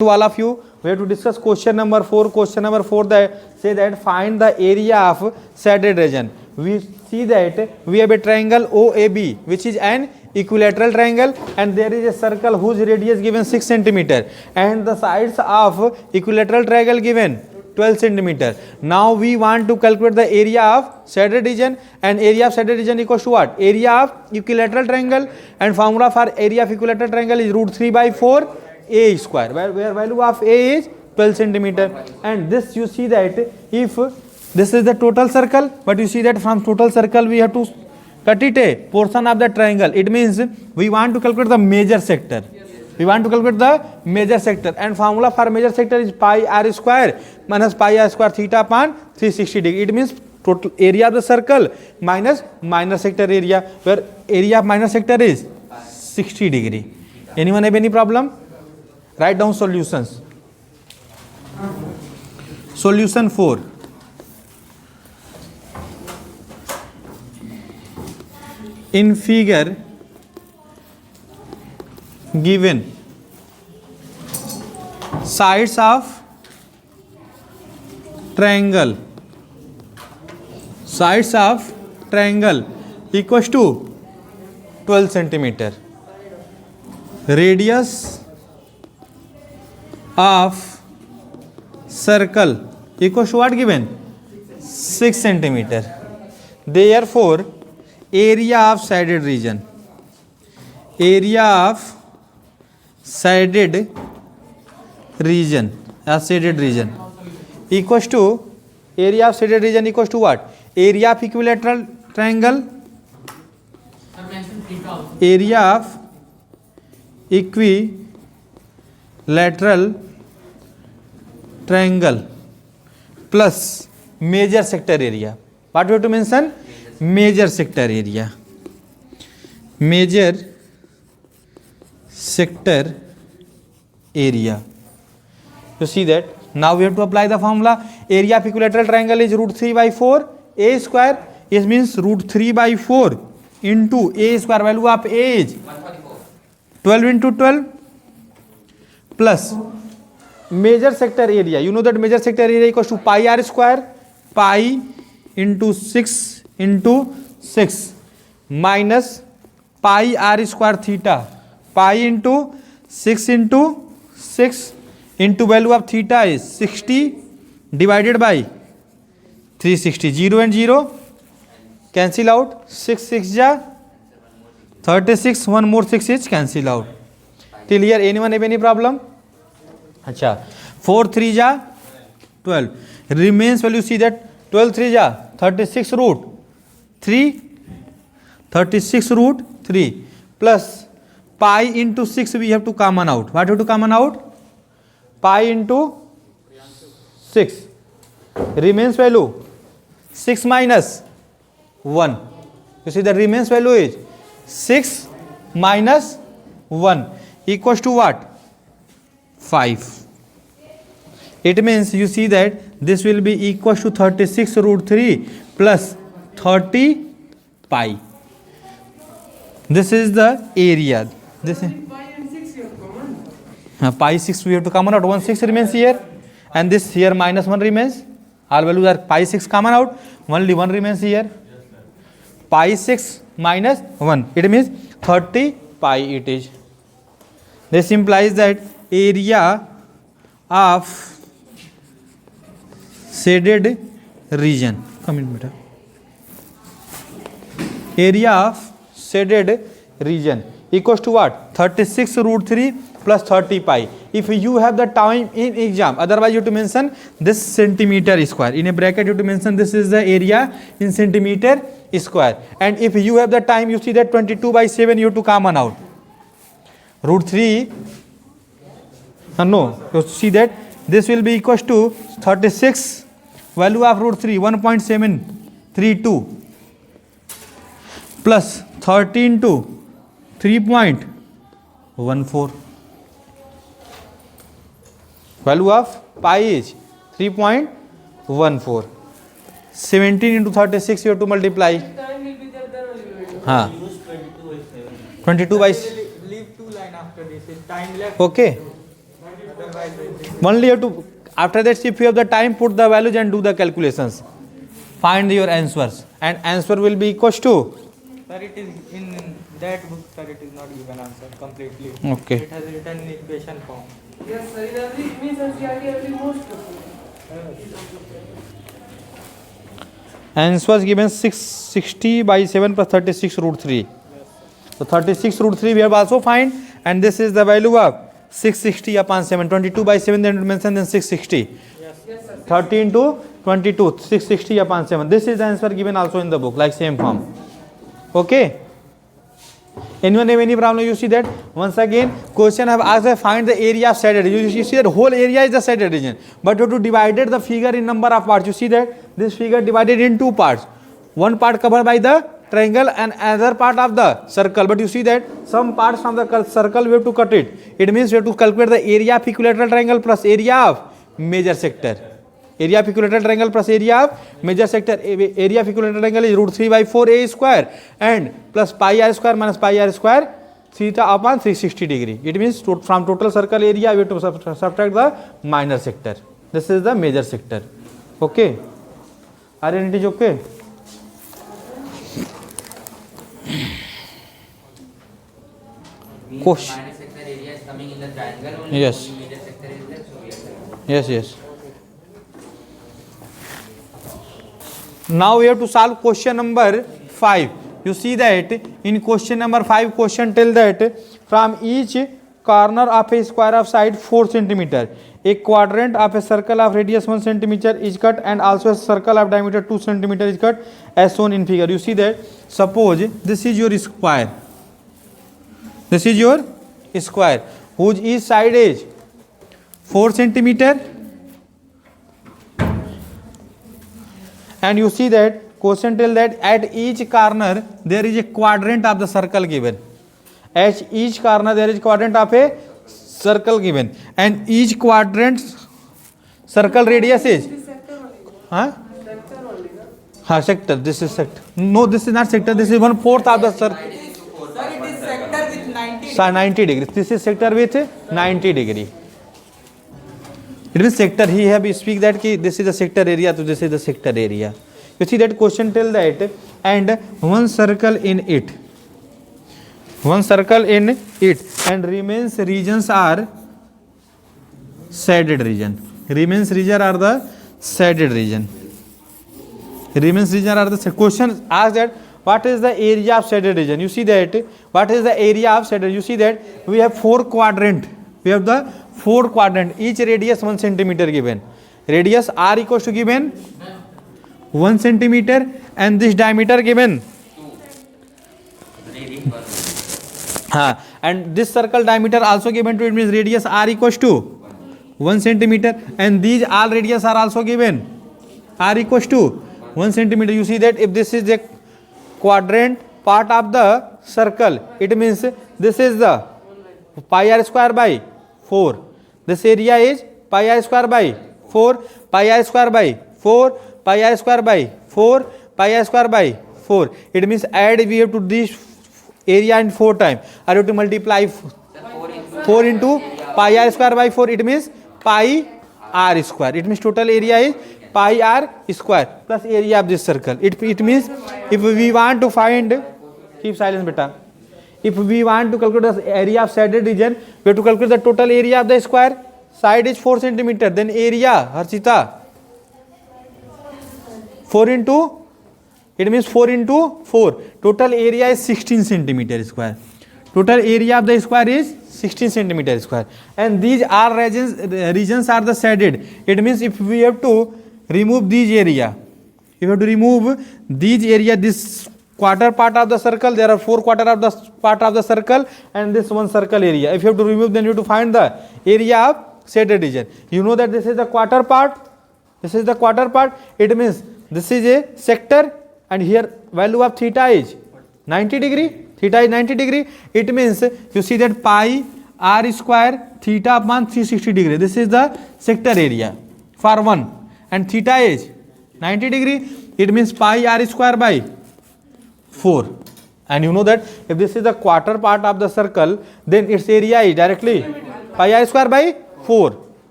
To all of you, we have to discuss question number 4. Question number 4 that say that find the area of shaded region. We see that we have a triangle OAB, which is an equilateral triangle, and there is a circle whose radius given 6 centimeter, and the sides of equilateral triangle given 12 centimeter. Now we want to calculate the area of shaded region, and area of shaded region equals to what? Area of equilateral triangle, and formula for area of equilateral triangle is root 3 by 4 a square, where value of a is 12 centimeter. And this you see that if this is the total circle, but you see that from total circle we have to cut it a portion of the triangle. It means we want to calculate the major sector. We want to calculate the major sector, and formula for major sector is pi r square minus pi r square theta upon 360 degree. It means total area of the circle minus minor sector area, where area of minor sector is 60 degree. Anyone have any problem? Write down solutions. Solution 4. In figure given, sides of triangle equals to 12 centimeter. Radius of circle equals to what given? 6 centimeter. Therefore, area of shaded region equals to area of shaded region equals to what? Area of equilateral triangle, area of equilateral triangle plus major sector area. What we have to mention? Major sector area. Major sector area. You see that? Now we have to apply the formula. Area of equilateral triangle is root 3 by 4 a square. It means root 3 by 4 into a square. Value of a is 12 into 12 plus major sector area. You know that major sector area equals to pi r square, pi into 6 into 6 minus pi r square theta, pi into 6 into value of theta is 60 divided by 360. 0 and 0 cancel out. 6 6 ja 36. One more 6 is cancel out. Till here anyone have any problem? Acha. 4 3 ja 12. Remains value, see that 12 3 ja 36 root 3, 36 root 3 plus pi into 6 we have to common out. What have to common out? Pi into 6. Remains value 6 minus 1. You see the remains value is 6 minus 1 equals to what? 5. It means you see that this will be equals to 36 root 3 plus 30 pi. This is the area. This is pi 6 we have to common out. 1 6 remains here, and this here minus 1 remains. All values are pi 6 common out. Only 1 remains here. Pi 6 minus 1. It means 30 pi it is. This implies that area of shaded region. Come in, beta. Area of shaded region equals to what? 36 root 3 plus 30 pi. If you have the time in exam, otherwise you have to mention this centimeter square. In a bracket you have to mention this is the area in centimeter square. And if you have the time, you see that 22 by 7 you have to common out. Root 3, no, you see that this will be equals to 36, value of root 3 1.732 plus 13 to 3.14. Value of pi is 3.14. 17 into 36 you have to multiply. हाँ 22 by leave two line after this is time left. okay. Otherwise Only you have to, after that, if you have the time, put the values and do the calculations. Find your answers, and answer will be equals to. Sir, it is in that book, sir, it is not given answer completely. Okay. It has written in equation form. Yes, sir. In every means every most. Answer was given 660 by 7 plus 36 root 3. So 36 root 3 we have also find, and this is the value of 660 upon 7. 22 by 7 then mention then 660. Yes. Yes, sir. 30 into 22, 660 upon 7. This is the answer given also in the book, like same form. Okay. Anyone have any problem? You see that once again question have asked find the area of shaded region. You see that whole area is the shaded region, but you have to divided the figure in number of parts. You see that this figure divided in two parts. One part covered by the triangle and other part of the circle. But you see that some parts from the circle we have to cut it. It means we have to calculate the area of equilateral triangle plus area of major sector. Area of equilateral triangle plus area of major sector. Area of equilateral triangle is root 3 by 4a square and plus pi r square minus pi r square theta upon 360 degree. It means from total circle area we have to subtract the minor sector. This is the major sector. Okay. Are it is okay? Question. Minor sector area is coming in the triangle only. Yes. Only major sector is there, so we have Yes, yes. Now we have to solve question number 5. You see that in question number 5, question tell that from each corner of a square of side 4 cm, a quadrant of a circle of radius 1 cm is cut, and also a circle of diameter 2 cm is cut as shown in figure. You see that suppose this is your square. This is your square whose each side is 4 cm. And you see that question tell that at each corner there is a quadrant of the circle given. At each corner there is quadrant of a circle given, and each quadrant circle radius is sector. This is sector. No, this is not sector. This is 1/4 of the circle. Sir, it is sector with 90. 90 degrees. This is sector with 90 degree. It means sector. He have speak that ki this is the sector area, so this is the sector area. You see that question tell that, and one circle in it, and remains regions are shaded region. Remains region are the shaded region. Remains region are the question asked that what is the area of shaded region. You see that what is the area of shaded. You see that we have 4 quadrant. We have the 4 quadrant, each radius 1 cm given. Radius r equals to given 1 cm, and this diameter given. And this circle diameter also given to it, means radius r equals to 1 cm, and these all radius are also given. R equals to 1 cm. You see that if this is the quadrant part of the circle, it means this is the pi r square by 4. This area is pi r square by 4, pi r square by 4, pi r square by 4, pi r square by 4. It means add we have to this area in 4 times. I have to multiply 4 into pi r square by 4. It means pi r square. It means total area is pi r square plus area of this circle. It means if we want to find, keep silence beta. If we want to calculate the area of shaded region, we have to calculate the total area of the square. Side is 4 cm. Then area, Harshita, 4 into, it means 4 into 4. Total area is 16 cm square. Total area of the square is 16 cm square. And these are regions are the shaded. It means if we have to remove these area, you have to remove these area, this quarter part of the circle, there are 4 quarter of the part of the circle, and this one circle area. If you have to remove, then you have to find the area of shaded region. You know that this is the quarter part. This is the quarter part. It means this is a sector, and here value of theta is 90 degree. Theta is 90 degree. It means you see that pi r square theta upon 360 degree. This is the sector area for 1, and theta is 90 degree. It means pi r square by 4. And you know that if this is the quarter part of the circle, then its area is directly pi r square by 4.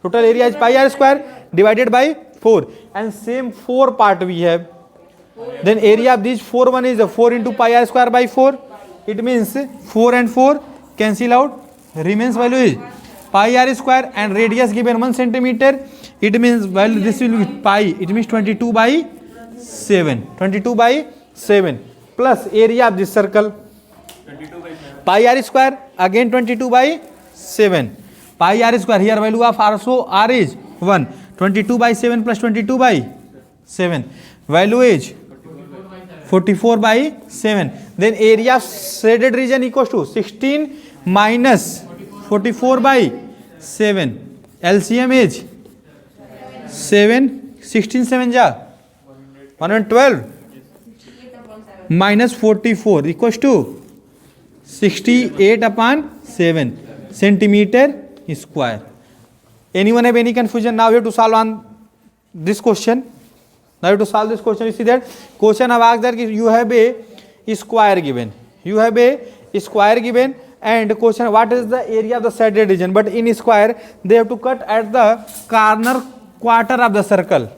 Total area is pi r square divided by 4, and same 4 part we have. Then area of these 4 one is 4 into pi r square by 4. It means 4 and 4 cancel out. Remains value is pi r square, and radius given 1 centimeter. It means value, this will be pi. It means 22 by 7. 22 by 7 plus area of this circle. Pi r square again 22 by 7. Pi r square, here value of also r is 1. 22 by 7 plus 22 by 7. Value is 44 by 7. Then area of shaded region equals to 16 minus 44 by 7. LCM is 7. 16 7 ja 112 minus 44 equals to 68 upon 7 centimeter square. Anyone have any confusion? Now you have to solve on this question. Now you have to solve this question. You see that question have asked that you have a square given. You have a square given, and question what is the area of the shaded region. But in square they have to cut at the corner quarter of the circle.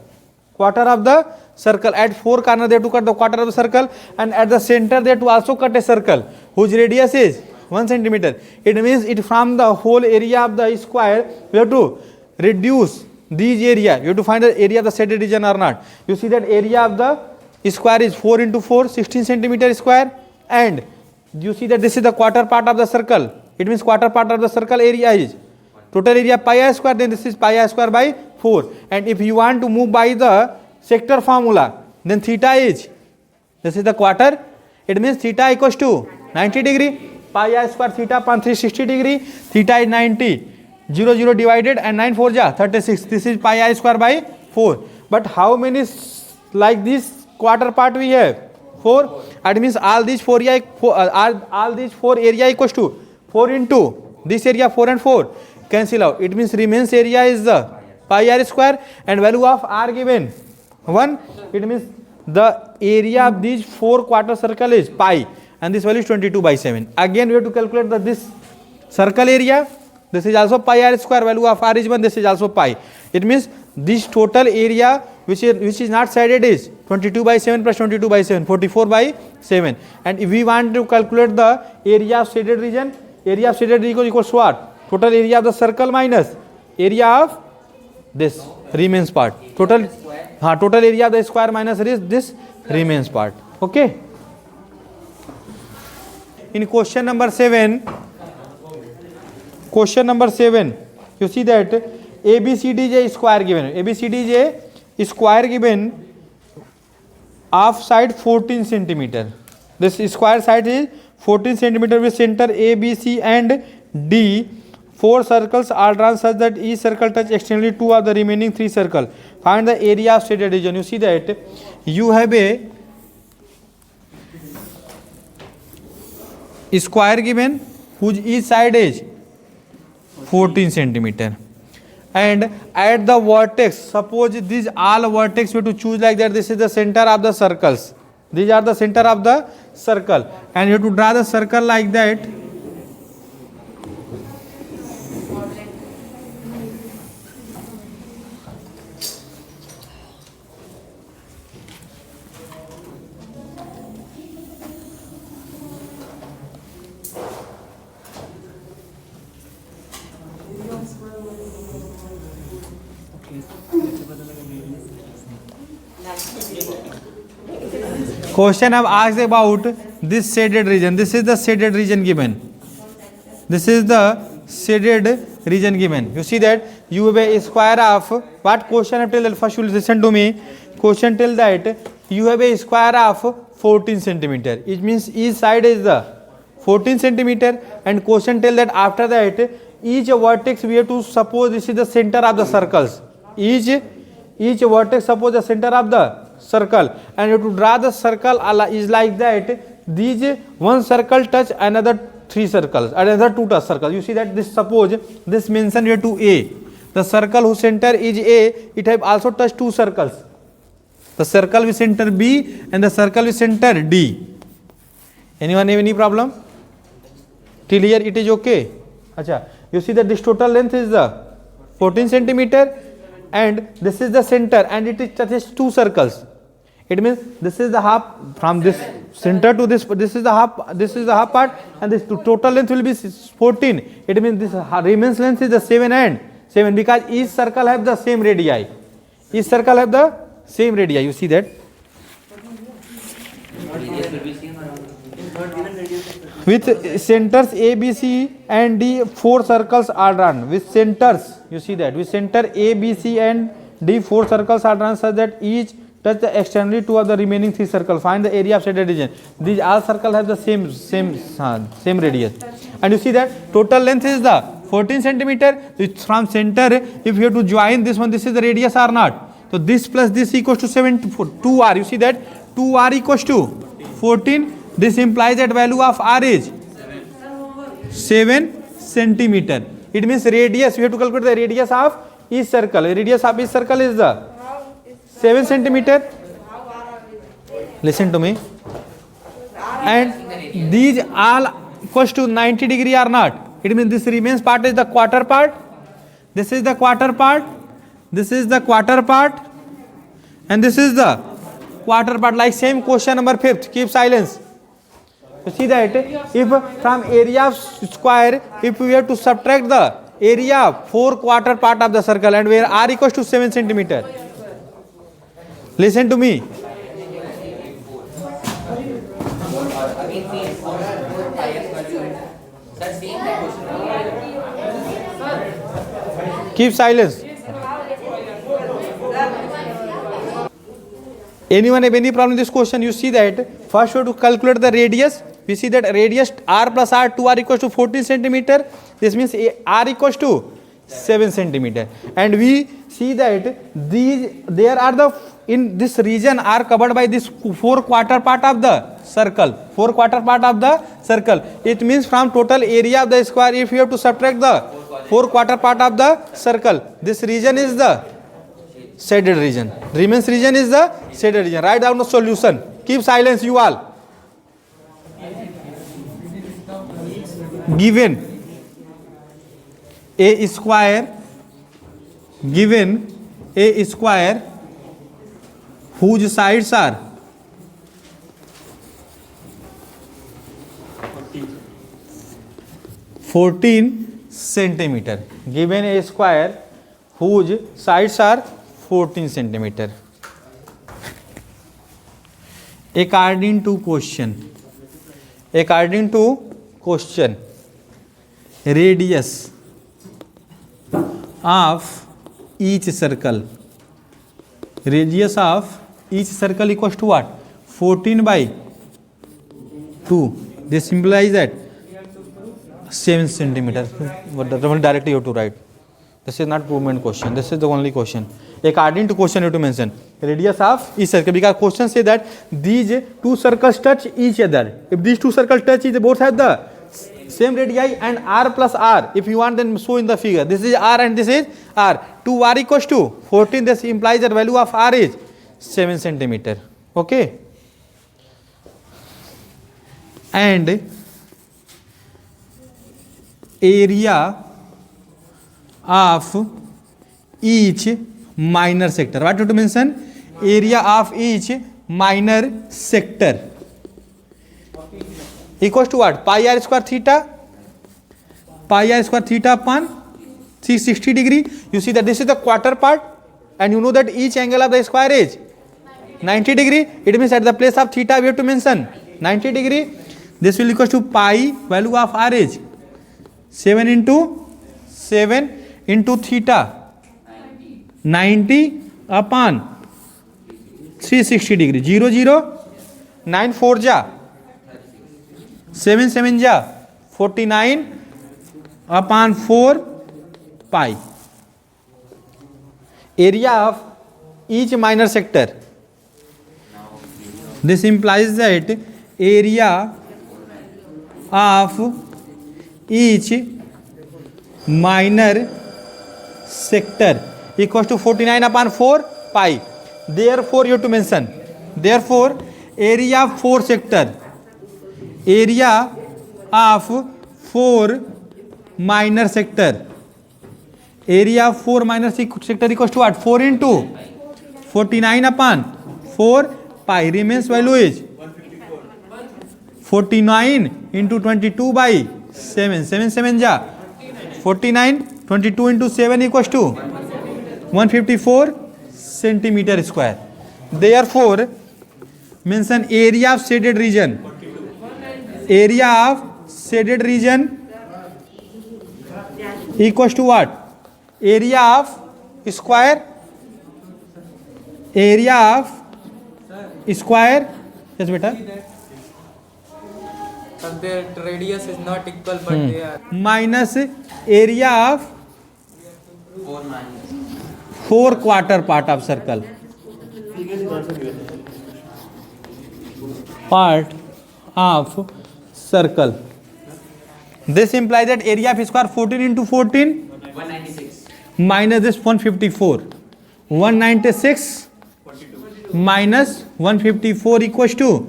Quarter of the circle. At 4 corner they have to cut the quarter of the circle, and at the center they have to also cut a circle whose radius is 1 centimeter. It means it from the whole area of the square we have to reduce these area. You have to find the area of the shaded region or not. You see that area of the square is 4 into 4, 16 centimeter square, and you see that this is the quarter part of the circle. It means quarter part of the circle area is total area pi r square, then this is pi r square by 4. And if you want to move by the sector formula, then theta is, this is the quarter, it means theta equals to 90 degree. Pi r square theta upon 360 degree, theta is 90. 0 0 divided, and 9 4 ja 36. This is pi r square by 4. But how many like this quarter part we have? 4. That means all these 4 area, all these 4 area equals to 4 into this area 4 and 4 cancel out. It means remains area is the pi r square, and value of r given 1. It means the area of these 4 quarter circle is pi, and this value is 22 by 7. Again we have to calculate this circle area. This is also pi r square, value of r is 1, this is also pi. It means this total area which is not shaded is 22 by 7 plus 22 by 7, 44 by 7. And if we want to calculate the area of shaded region, area of shaded region equals what? Total area of the circle minus area of this remains part. Total area of the square minus this remains part. Okay. In question number 7, you see that ABCD is a square given. ABCD is a square given of side 14 centimeter. This square side is 14 centimeter with center A, B, C and D. 4 circles are drawn such that each circle touch externally 2 of the remaining 3 circles. Find the area of shaded region. You see that you have a square given whose each side is 14 centimeter, and at the vertex, suppose these all vertex we have to choose like that. This is the center of the circles. These are the center of the circle, and you have to draw the circle like that. Question I have asked about this shaded region. This is the shaded region given. This is the shaded region given. You see that you have a square of what question I have tell. First you listen to me. Question tell that you have a square of 14 centimeter. It means each side is the 14 centimeter, and question tell that after that each vertex we have to suppose this is the center of the circles. Each vertex suppose the center of the circle, and you have to draw the circle is like that. These one circle touch another 3 circles, another 2 touch circles. You see that this suppose this mention here to A. The circle whose center is A, it have also touched 2 circles. The circle with center B and the circle with center D. Anyone have any problem? Till here it is okay. Acha. You see that this total length is the 14 centimeter, and this is the center, and it touches two circles. It means this is the half from this center to this. This is the half part, and this total length will be 14. It means this remains length is the 7 and 7, because each circle have the same radii. Each circle have the same radii. You see that? Radius will be same around. With centers A, B, C and D, 4 circles are drawn. With centers, you see that, with center A, B, C and D, 4 circles are drawn such that each touch the externally 2 of the remaining 3 circles. Find the area of shaded region. These all circles have the same radius. And you see that total length is the 14 centimeter. It's from center. If you have to join this one, this is the radius or not. So this plus this equals to 2r. You see that 2r equals to 14. This implies that value of r is 7 centimeter. It means radius, we have to calculate the radius of each circle. Radius of each circle is the 7 centimeter. Listen to me. And these all equals to 90 degree or not. It means this remains part is the quarter part. This is the quarter part. This is the quarter part. And this is the quarter part. Like same question number 5th. Keep silence. You see that if from area of square, if we have to subtract the area of 4 quarter part of the circle, and where r equals to 7 centimeter. Listen to me. Again, same 4 pi s value. Sir, same that question. Keep silence. Anyone have any problem with this question? You see that first we have to calculate the radius. We see that radius r plus r, 2r equals to 14 centimeter. This means r equals to 7 centimeter. And we see that there are the, in this region are covered by this 4 quarter part of the circle. 4 quarter part of the circle. It means from total area of the square, if you have to subtract the 4 quarter part of the circle, this region is the shaded region. Remains region is the shaded region. Write down the solution. Keep silence, you all. Given a square whose sides are 14 centimeter. Given a square whose sides are 14 centimeter. According to question, radius of each circle equals to what? 14 by 2. This implies that 7 centimeters. Directly you have to write. This is not movement question. This is the only question. According to question, you have to mention radius of each circle, because question say that these 2 circles touch each other. If these 2 circles touch each other, both have the same radii and r plus r. If you want, then show in the figure. This is r and this is r. 2r equals to 14. This implies that value of r is 7 centimeter. Okay. And area of each minor sector. What to mention? Area of each minor sector equals to what? Pi r square theta upon 360 degree. You see that this is the quarter part, and you know that each angle of the square is 90 degree. It means at the place of theta we have to mention 90 degree. This will equal to pi, value of r is 7 into theta 90 upon 360 degree. 0 0 9 4 ja 7 7 ja 49 upon 4 pi. Area of each minor sector. This implies that area of each minor sector equals to 49 upon 4 pi. Therefore, you have to mention. Therefore, area of 4 sector. Area of 4 minor sector area of 4 minus sector equals to what? 4 into 49 upon 4 pi. Remains value is 49 into 22 by 7. 7 7 ja 49. 22 into 7 equals to 154 centimeter square. Therefore, mention area of shaded region. Area of shaded region equals to what? Area of square. Area of square. Yes, beta. Their radius is not equal, but they are. Minus area of 4 minus. 4 quarter part of circle. Part of circle. This implies that area of square 14 into 14 196. minus this 154. 196 minus 154 equals to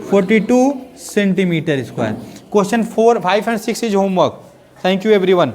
42 centimeter square. Question 4, 5 and 6 is homework. Thank you everyone.